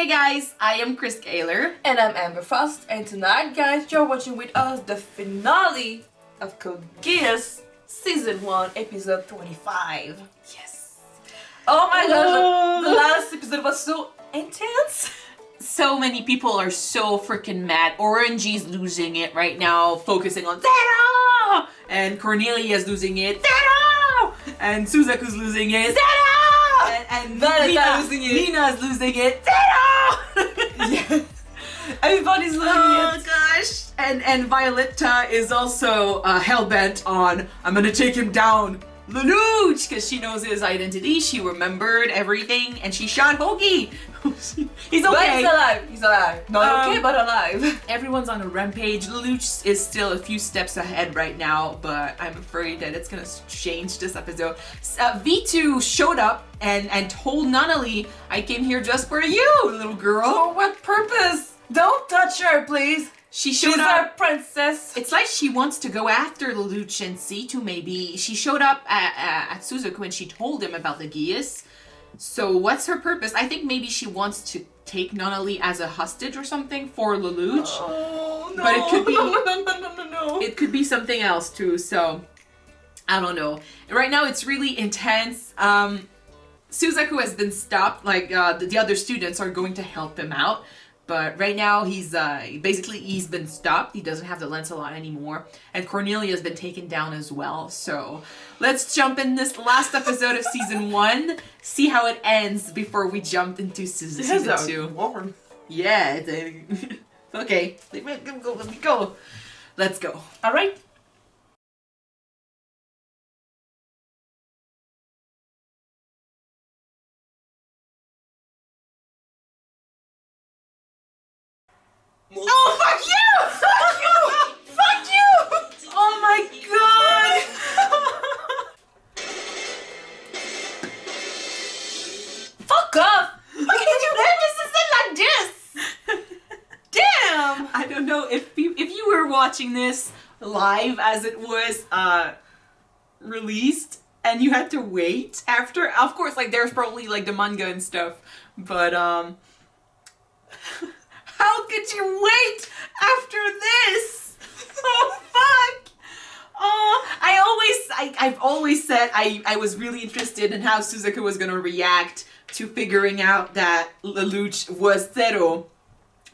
Hey guys, I am Chris Kaler. And I'm Amber Frost, and tonight, guys, you're watching with us the finale of Geass Season 1, Episode 25. Yes. Oh my gosh, the last episode was so intense. So many people are so freaking mad. Orangey's losing it right now, focusing on Zero! And Cornelia's losing it, Zero! And Suzaku's losing it, Zero! And Nina's losing it. Nina's losing it, Zero! Yeah. Everybody's losing it. Oh gosh. And Violetta is also hell-bent on, I'm gonna take him down, Lelouch, because she knows his identity, she remembered everything, and she shot Hoagie. He's okay. But he's alive. He's alive. Not okay, but alive. Everyone's on a rampage. Lelouch is still a few steps ahead right now, but I'm afraid that it's gonna change this episode. V2 showed up and told Nunnally, I came here just for you, little girl. For what purpose? Don't touch her, please. She's our princess. It's like she wants to go after Lelouch and C2 maybe. She showed up at Suzaku and she told him about the Geass. So what's her purpose? I think maybe she wants to take Nunnally as a hostage or something for Lelouch. Oh, no. But it could be no. It could be something else too, so I don't know. Right now it's really intense. Suzaku has been stopped, like the other students are going to help him out. But right now he's been stopped. He doesn't have the Lancelot anymore. And Cornelia's been taken down as well. So let's jump in this last episode of season 1. See how it ends before we jump into season 2. Warm. Yeah. Okay. Let me go. Let's go. Alright. Oh, fuck you! Fuck you! Fuck you! Oh my god! Fuck off! Why can't you let this like this? Damn! I don't know if you were watching this live as it was released and you had to wait after. Of course, like there's probably like the manga and stuff, but how could you wait after this? Oh fuck! Oh, I've always said I was really interested in how Suzaku was gonna react to figuring out that Lelouch was Zero.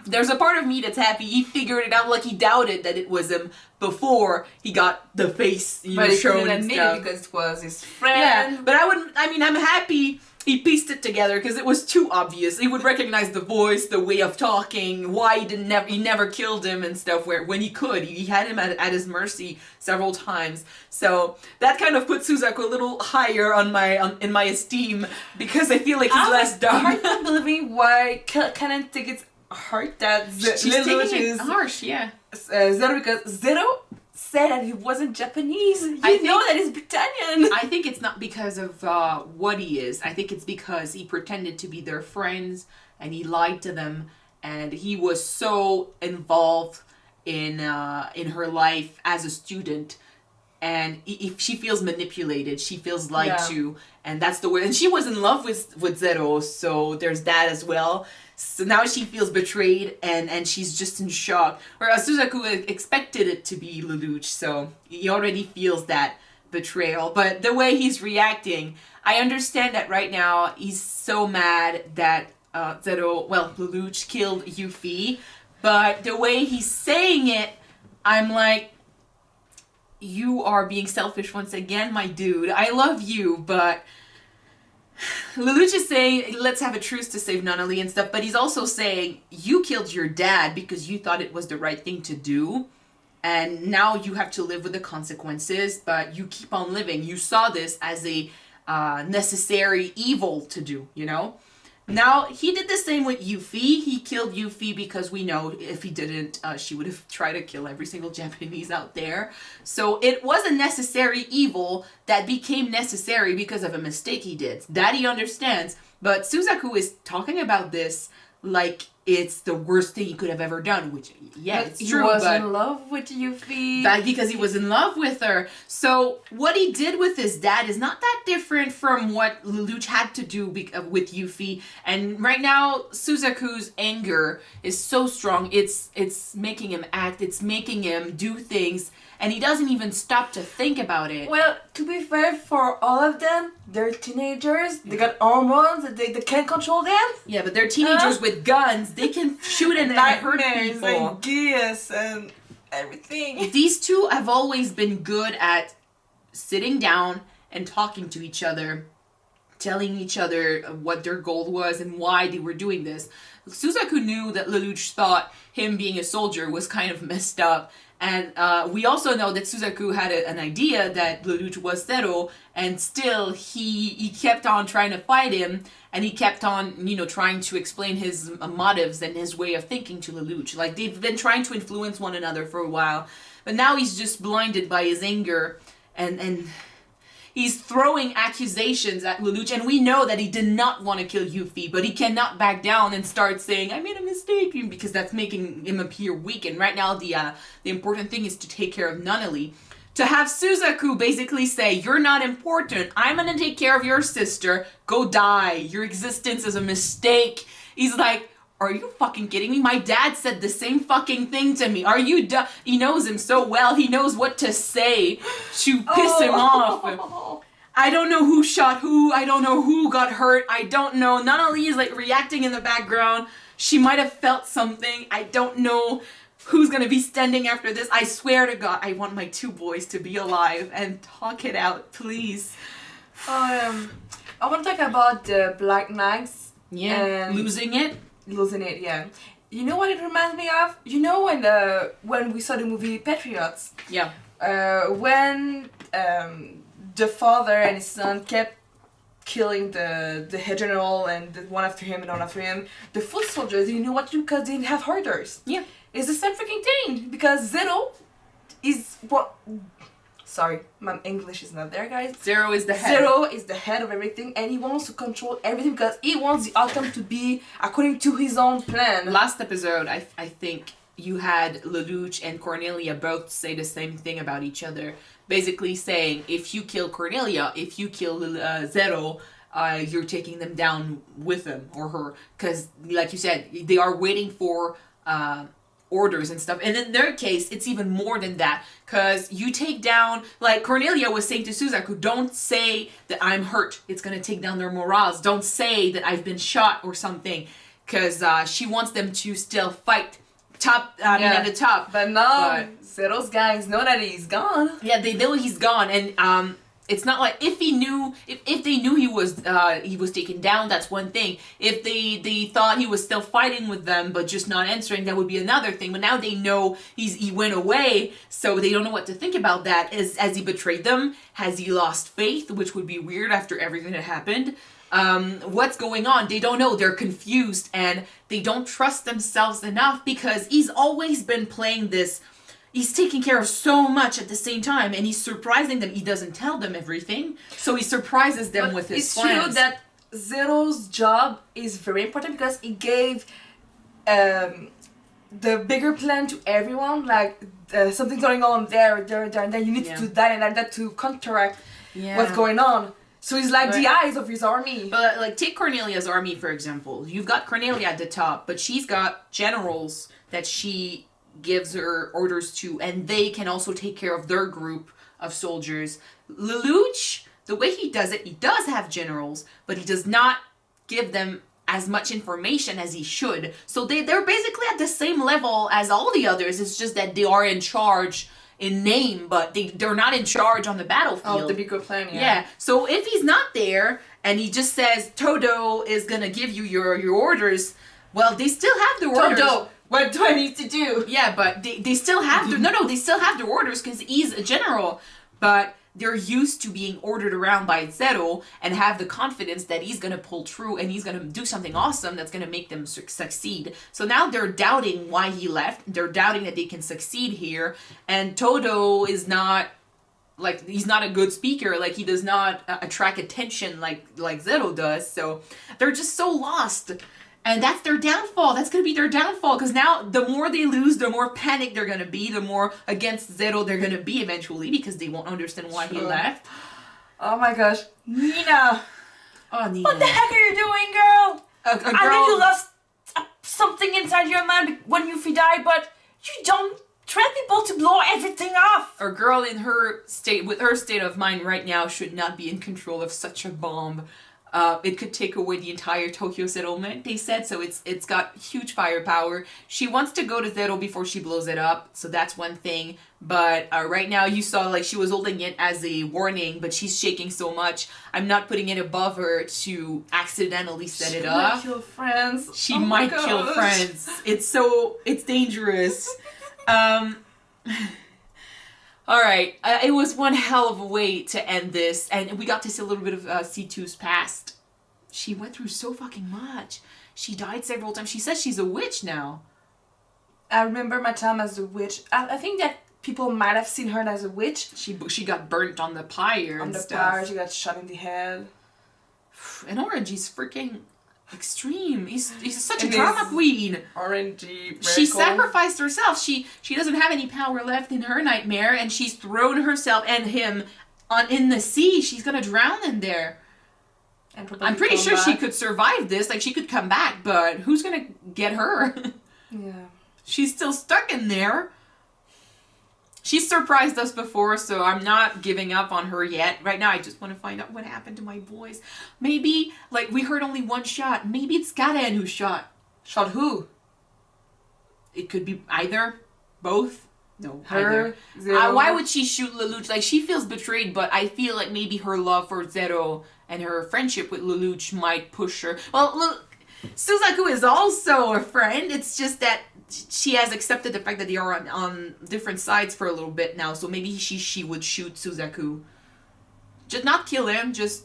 There's a part of me that's happy he figured it out, like he doubted that it was him before he got the face, but he shown couldn't and admit stuff. it because it was his friend. Yeah, but I'm happy he pieced it together because it was too obvious. He would recognize the voice, the way of talking, why he never killed him and stuff, where when he could. He had him at his mercy several times. So that kind of put Suzaku a little higher in my esteem because I feel like he's less dumb. I'm not believing why Canon take it hard that She's Lelouch taking it is harsh, yeah. Zero, because Zero said that he wasn't Japanese. You know that he's Britannian. I think it's not because of what he is. I think it's because he pretended to be their friends and he lied to them, and he was so involved in her life as a student, and if she feels manipulated, she feels lied to, and that's the way. And she was in love with Zero, so there's that as well. So now she feels betrayed, and she's just in shock. Whereas Suzaku expected it to be Lelouch, so he already feels that betrayal. But the way he's reacting, I understand that right now he's so mad that Lelouch killed Yuffie. But the way he's saying it, I'm like, you are being selfish once again, my dude. I love you, but Lelouch is saying, let's have a truce to save Nunnally and stuff, but he's also saying, you killed your dad because you thought it was the right thing to do, and now you have to live with the consequences, but you keep on living. You saw this as a necessary evil to do, you know? Now, he did the same with Yuffie. He killed Yuffie because we know if he didn't, she would have tried to kill every single Japanese out there. So it was a necessary evil that became necessary because of a mistake he did. That he understands. But Suzaku is talking about this like it's the worst thing he could have ever done, which, yeah, But it's he true, was but in love with Yuffie. that because he was in love with her. So what he did with his dad is not that different from what Lelouch had to do with Yuffie. And right now, Suzaku's anger is so strong. It's making him act. It's making him do things. And he doesn't even stop to think about it. Well, to be fair, for all of them, they're teenagers. They got hormones. They can't control them. Yeah, but they're teenagers with guns. They can shoot and hurt Nightmares people. and Geass and everything. These two have always been good at sitting down and talking to each other, telling each other what their goal was and why they were doing this. Suzaku knew that Lelouch thought him being a soldier was kind of messed up. And we also know that Suzaku had an idea that Lelouch was Zero, and still he kept on trying to fight him, and he kept on, trying to explain his motives and his way of thinking to Lelouch. Like, they've been trying to influence one another for a while, but now he's just blinded by his anger, and he's throwing accusations at Lelouch, and we know that he did not want to kill Yuffie, but he cannot back down and start saying, I made a mistake, because that's making him appear weak. And right now, the important thing is to take care of Nunnally. To have Suzaku basically say, you're not important, I'm gonna take care of your sister, go die, your existence is a mistake. He's like, are you fucking kidding me? My dad said the same fucking thing to me. Are you dumb? He knows him so well. He knows what to say to piss him off. I don't know who shot who. I don't know who got hurt. I don't know. Nunnally is like reacting in the background. She might have felt something. I don't know who's gonna be standing after this. I swear to God, I want my two boys to be alive and talk it out, please. I want to talk about the Black Knights. Yeah, losing it. Losing it, yeah. You know what it reminds me of? You know when we saw the movie Patriots? Yeah. When the father and his son kept killing the head general and one after him and one after him, the foot soldiers, you know what to do because they didn't have orders. Yeah. It's the same freaking thing because Zero is what... Sorry, my English is not there, guys. Zero is the head. Zero is the head of everything, and he wants to control everything because he wants the outcome to be according to his own plan. Last episode, I think you had Lelouch and Cornelia both say the same thing about each other. Basically saying, if you kill Cornelia, if you kill Zero, you're taking them down with him or her. Because, like you said, they are waiting for... orders and stuff. And in their case, it's even more than that. Because you take down, like Cornelia was saying to Suzaku, don't say that I'm hurt. It's going to take down their morals. Don't say that I've been shot or something. Because she wants them to still fight at the top. But no, Zero's guys know that he's gone. Yeah, they know he's gone. And it's not like if he knew, if they knew he was taken down, that's one thing. If they thought he was still fighting with them but just not answering, that would be another thing. But now they know he went away, so they don't know what to think about that. Has he betrayed them? Has he lost faith? Which would be weird after everything that happened. What's going on? They don't know. They're confused and they don't trust themselves enough because he's always been playing this. He's taking care of so much at the same time, and he's surprising them. He doesn't tell them everything, so he surprises them with his plans. It's true that Zero's job is very important because he gave the bigger plan to everyone. Like something's going on there, and then you need to do that and that to counteract what's going on. So he's like the eyes of his army. But like, take Cornelia's army for example. You've got Cornelia at the top, but she's got generals that she gives her orders to, and they can also take care of their group of soldiers. Lelouch, the way he does it, he does have generals, but he does not give them as much information as he should. So they're basically at the same level as all the others. It's just that they are in charge in name, but they're not in charge on the battlefield. Oh, the bigger plan, yeah. So if he's not there, and he just says, Todo is gonna give you your orders, well, they still have their orders. Todo! What do I need to do? Yeah, but they still have their... No, they still have their orders because he's a general. But they're used to being ordered around by Zero and have the confidence that he's going to pull through and he's going to do something awesome that's going to make them succeed. So now they're doubting why he left. They're doubting that they can succeed here. And Todo is not... Like, he's not a good speaker. Like, he does not attract attention like Zero does. So they're just so lost. And that's their downfall. That's going to be their downfall. Because now, the more they lose, the more panic they're going to be. The more against Zero they're going to be eventually. Because they won't understand why he left. Oh my gosh. Nina. Oh, Nina. What the heck are you doing, girl? A girl... I know you lost something inside your mind when Yuffie died, but you don't threaten people to blow everything off. A girl in her state, with her state of mind right now, should not be in control of such a bomb. It could take away the entire Tokyo settlement, they said, so it's got huge firepower. She wants to go to Zero before she blows it up, so that's one thing. But right now you saw like she was holding it as a warning, but she's shaking so much. I'm not putting it above her to accidentally set it up. She might kill friends. She might kill friends. It's dangerous. Alright, it was one hell of a way to end this, and we got to see a little bit of C2's past. She went through so fucking much. She died several times. She says she's a witch now. I remember my time as a witch. I think that people might have seen her as a witch. She got burnt on the pyre and stuff. On the pyre, she got shot in the head. And Orangey's freaking extreme. He's such a drama queen. Orangey. She sacrificed herself. She doesn't have any power left in her nightmare, and she's thrown herself and him in the sea. She's gonna drown in there. And I'm pretty sure she could survive this. Like, she could come back, but who's gonna get her? Yeah. She's still stuck in there. She's surprised us before, so I'm not giving up on her yet. Right now, I just want to find out what happened to my boys. Maybe, like, we heard only one shot. Maybe it's Garen who shot. Shot who? It could be either. Both. No, her. Either. Why would she shoot Lelouch? Like, she feels betrayed, but I feel like maybe her love for Zero and her friendship with Lelouch might push her. Well, look, Suzaku is also a friend. It's just that she has accepted the fact that they are on different sides for a little bit now, so maybe she would shoot Suzaku. Just not kill him, just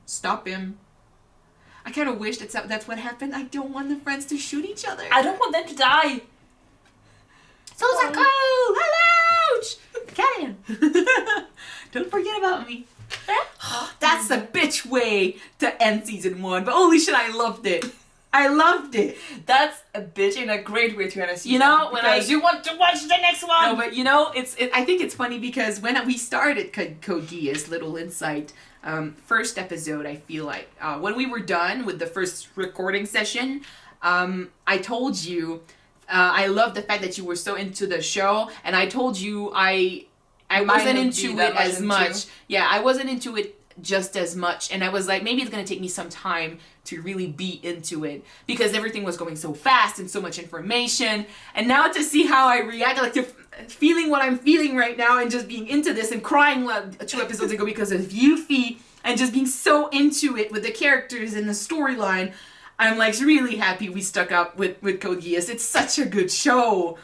stop him. I kind of wish that's what happened. I don't want the friends to shoot each other. I don't want them to die. Suzaku! Lelouch! Get him! Don't forget about me. That's the bitch way to end season 1, but holy shit, I loved it. I loved it. That's a bitch in a great way to end a season. You know, because you want to watch the next one. No, but you know, I think it's funny because when we started Code Geass, little insight, first episode, I feel like, when we were done with the first recording session, I told you, I love the fact that you were so into the show, and I told you I wasn't into it as much. Yeah, I wasn't into it just as much, and I was like, maybe it's gonna take me some time to really be into it because everything was going so fast and so much information, and now to see how I react, like to feeling what I'm feeling right now and just being into this and crying 2 episodes ago because of Yuffie and just being so into it with the characters and the storyline, I'm like really happy we stuck up with Code Geass. It's such a good show.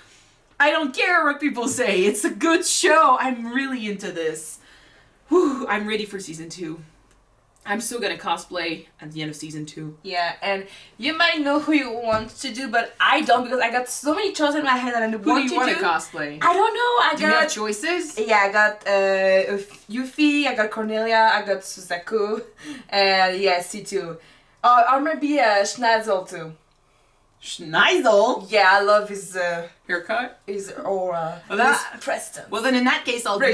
I don't care what people say. It's a good show. I'm really into this. Whew, I'm ready for season 2. I'm still gonna cosplay at the end of season 2. Yeah, and you might know who you want to do, but I don't because I got so many choices in my head that I want to do. Who do you want to cosplay? I don't know. Do you have choices? Yeah, I got Yuffie, I got Cornelia, I got Suzaku, and yeah, C2. Or maybe Schneizel too. Schneizel? Yeah, I love his haircut. His aura. Well, his presence. Well, then in that case, I'll be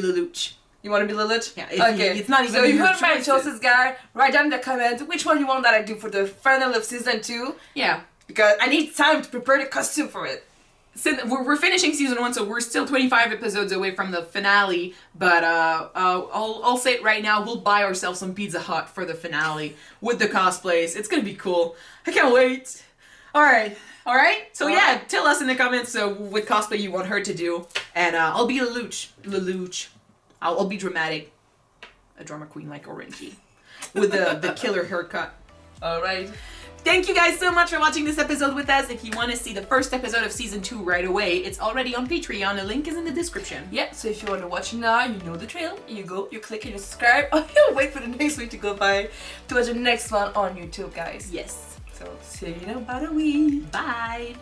Lelouch. You want to be Lelouch? Yeah. Okay. It's not even. So you heard my choices, guys. Write down in the comments which one you want that I do for the final of season 2. Yeah. Because I need time to prepare the costume for it. So we're finishing season 1, so we're still 25 episodes away from the finale. But I'll say it right now. We'll buy ourselves some Pizza Hut for the finale with the cosplays. It's gonna be cool. I can't wait. All right. So yeah, tell us in the comments what cosplay you want her to do, and I'll be Lelouch. I'll be dramatic, a drama queen like Orangey, with the killer haircut. All right. Thank you guys so much for watching this episode with us. If you want to see the first episode of season 2 right away, it's already on Patreon. The link is in the description. Yeah, so if you want to watch it now, you know the drill. You go, you click and you subscribe, or you wait for the next week to go by to watch the next one on YouTube, guys. Yes. So see you in about a week. Bye.